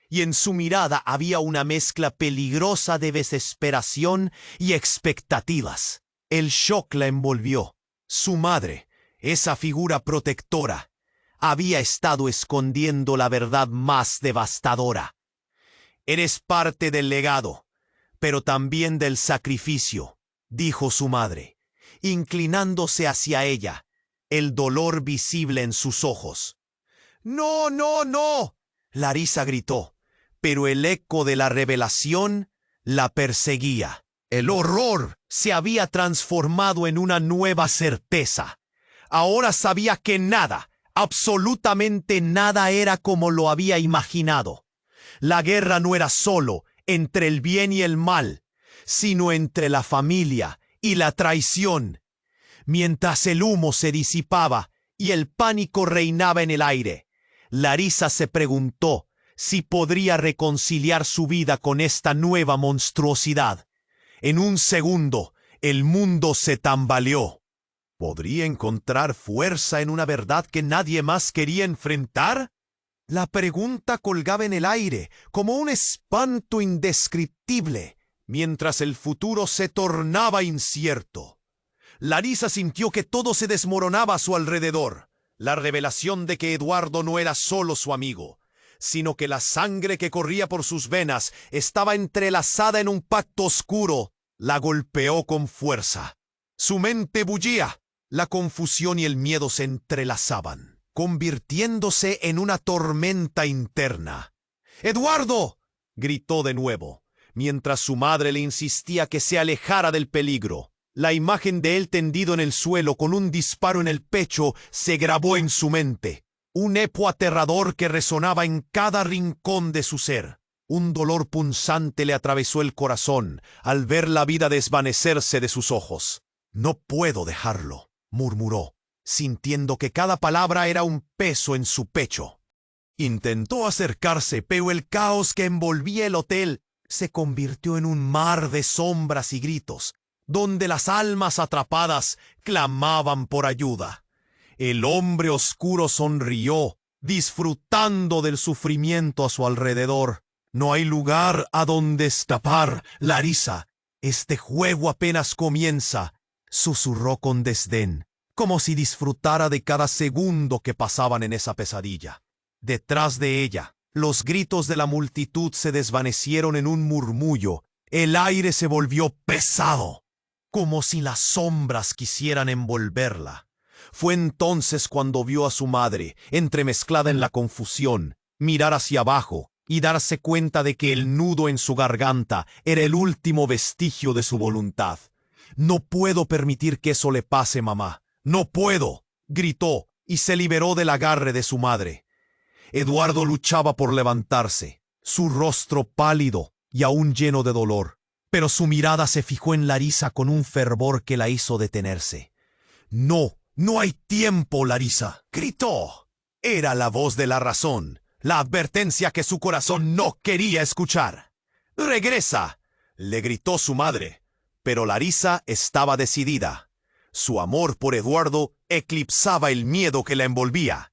y en su mirada había una mezcla peligrosa de desesperación y expectativas. El shock la envolvió. Su madre, esa figura protectora, había estado escondiendo la verdad más devastadora. Eres parte del legado, pero también del sacrificio, dijo su madre, inclinándose hacia ella, el dolor visible en sus ojos. ¡No, no, no!, Larisa gritó, pero el eco de la revelación la perseguía. El horror se había transformado en una nueva certeza. Ahora sabía que nada, absolutamente nada era como lo había imaginado. La guerra no era solo entre el bien y el mal, sino entre la familia y la traición. Mientras el humo se disipaba y el pánico reinaba en el aire, Larisa se preguntó si podría reconciliar su vida con esta nueva monstruosidad. En un segundo, el mundo se tambaleó. ¿Podría encontrar fuerza en una verdad que nadie más quería enfrentar? La pregunta colgaba en el aire, como un espanto indescriptible, mientras el futuro se tornaba incierto. Larisa sintió que todo se desmoronaba a su alrededor. La revelación de que Eduardo no era solo su amigo, sino que la sangre que corría por sus venas estaba entrelazada en un pacto oscuro, la golpeó con fuerza. Su mente bullía. La confusión y el miedo se entrelazaban, convirtiéndose en una tormenta interna. ¡Eduardo!, gritó de nuevo, mientras su madre le insistía que se alejara del peligro. La imagen de él tendido en el suelo con un disparo en el pecho se grabó en su mente. Un eco aterrador que resonaba en cada rincón de su ser. Un dolor punzante le atravesó el corazón al ver la vida desvanecerse de sus ojos. No puedo dejarlo, murmuró, sintiendo que cada palabra era un peso en su pecho. Intentó acercarse, pero el caos que envolvía el hotel se convirtió en un mar de sombras y gritos, donde las almas atrapadas clamaban por ayuda. El hombre oscuro sonrió, disfrutando del sufrimiento a su alrededor. No hay lugar a donde escapar, Larisa. Este juego apenas comienza, susurró con desdén, como si disfrutara de cada segundo que pasaban en esa pesadilla. Detrás de ella, los gritos de la multitud se desvanecieron en un murmullo. El aire se volvió pesado, como si las sombras quisieran envolverla. Fue entonces cuando vio a su madre, entremezclada en la confusión, mirar hacia abajo y darse cuenta de que el nudo en su garganta era el último vestigio de su voluntad. «No puedo permitir que eso le pase, mamá. ¡No puedo!», gritó, y se liberó del agarre de su madre. Eduardo luchaba por levantarse, su rostro pálido y aún lleno de dolor, pero su mirada se fijó en Larisa con un fervor que la hizo detenerse. «No, no hay tiempo, Larisa», gritó. Era la voz de la razón, la advertencia que su corazón no quería escuchar. «Regresa», le gritó su madre, pero Larisa estaba decidida. Su amor por Eduardo eclipsaba el miedo que la envolvía.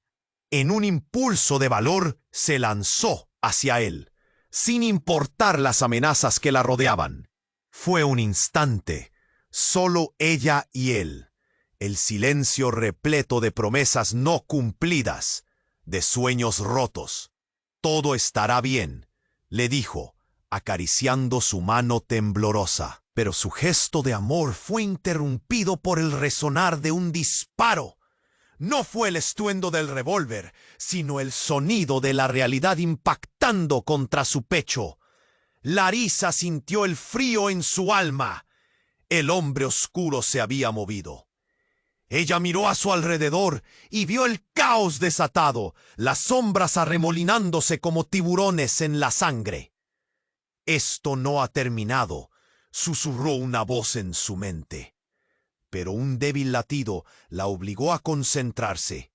En un impulso de valor, se lanzó hacia él, sin importar las amenazas que la rodeaban. Fue un instante, solo ella y él. El silencio repleto de promesas no cumplidas, de sueños rotos. «Todo estará bien», le dijo, acariciando su mano temblorosa. Pero su gesto de amor fue interrumpido por el resonar de un disparo. No fue el estruendo del revólver, sino el sonido de la realidad impactando contra su pecho. Larisa sintió el frío en su alma. El hombre oscuro se había movido. Ella miró a su alrededor y vio el caos desatado, las sombras arremolinándose como tiburones en la sangre. «Esto no ha terminado», susurró una voz en su mente. Pero un débil latido la obligó a concentrarse.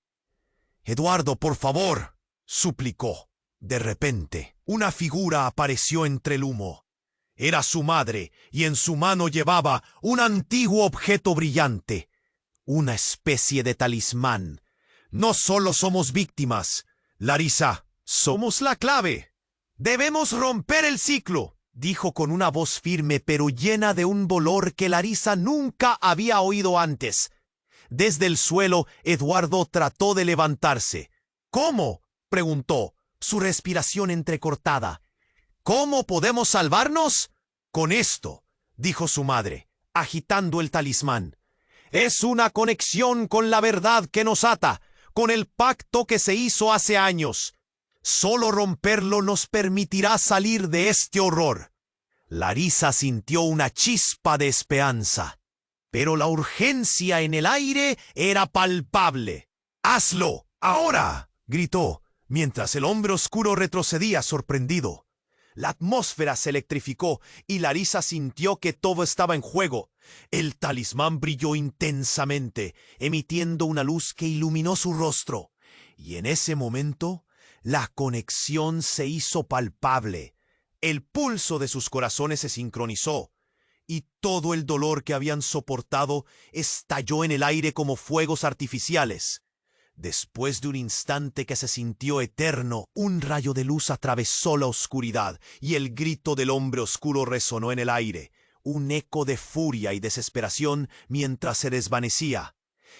«Eduardo, por favor», suplicó. De repente, una figura apareció entre el humo. Era su madre, y en su mano llevaba un antiguo objeto brillante. Una especie de talismán. «No solo somos víctimas, Larisa, somos la clave. Debemos romper el ciclo», dijo con una voz firme pero llena de un dolor que Larisa nunca había oído antes. Desde el suelo, Eduardo trató de levantarse. «¿Cómo?», preguntó, su respiración entrecortada. «¿Cómo podemos salvarnos?». «Con esto», dijo su madre, agitando el talismán. «Es una conexión con la verdad que nos ata, con el pacto que se hizo hace años. Solo romperlo nos permitirá salir de este horror». Larisa sintió una chispa de esperanza, pero la urgencia en el aire era palpable. «¡Hazlo! ¡Ahora!», gritó, mientras el hombre oscuro retrocedía sorprendido. La atmósfera se electrificó y Larisa sintió que todo estaba en juego. El talismán brilló intensamente, emitiendo una luz que iluminó su rostro. Y en ese momento, la conexión se hizo palpable. El pulso de sus corazones se sincronizó, y todo el dolor que habían soportado estalló en el aire como fuegos artificiales. Después de un instante que se sintió eterno, un rayo de luz atravesó la oscuridad, y el grito del hombre oscuro resonó en el aire, un eco de furia y desesperación mientras se desvanecía.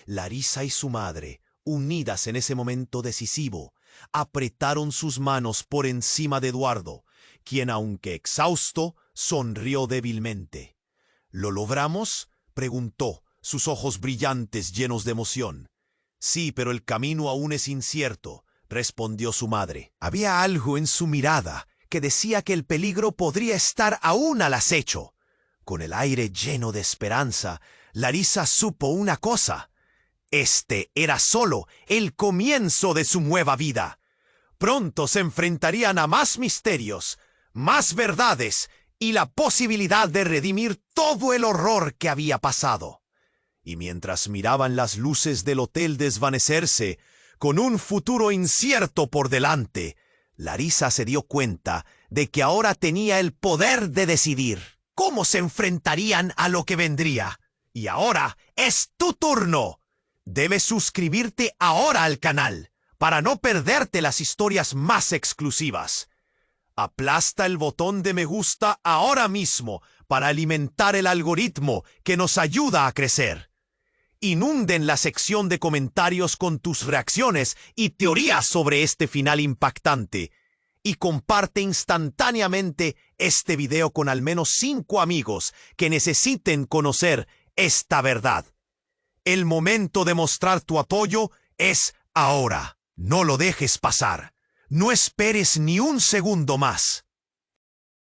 Larisa y su madre, unidas en ese momento decisivo, apretaron sus manos por encima de Eduardo, quien, aunque exhausto, sonrió débilmente. «¿Lo logramos?», preguntó, sus ojos brillantes llenos de emoción. «Sí, pero el camino aún es incierto», respondió su madre. Había algo en su mirada que decía que el peligro podría estar aún al acecho. Con el aire lleno de esperanza, Larisa supo una cosa. Este era solo el comienzo de su nueva vida. Pronto se enfrentarían a más misterios, más verdades y la posibilidad de redimir todo el horror que había pasado. Y mientras miraban las luces del hotel desvanecerse, con un futuro incierto por delante, Larisa se dio cuenta de que ahora tenía el poder de decidir cómo se enfrentarían a lo que vendría. Y ahora es tu turno. Debes suscribirte ahora al canal para no perderte las historias más exclusivas. Aplasta el botón de me gusta ahora mismo para alimentar el algoritmo que nos ayuda a crecer. Inunden la sección de comentarios con tus reacciones y teorías sobre este final impactante. Y comparte instantáneamente este video con al menos 5 amigos que necesiten conocer esta verdad. El momento de mostrar tu apoyo es ahora. No lo dejes pasar. No esperes ni un segundo más.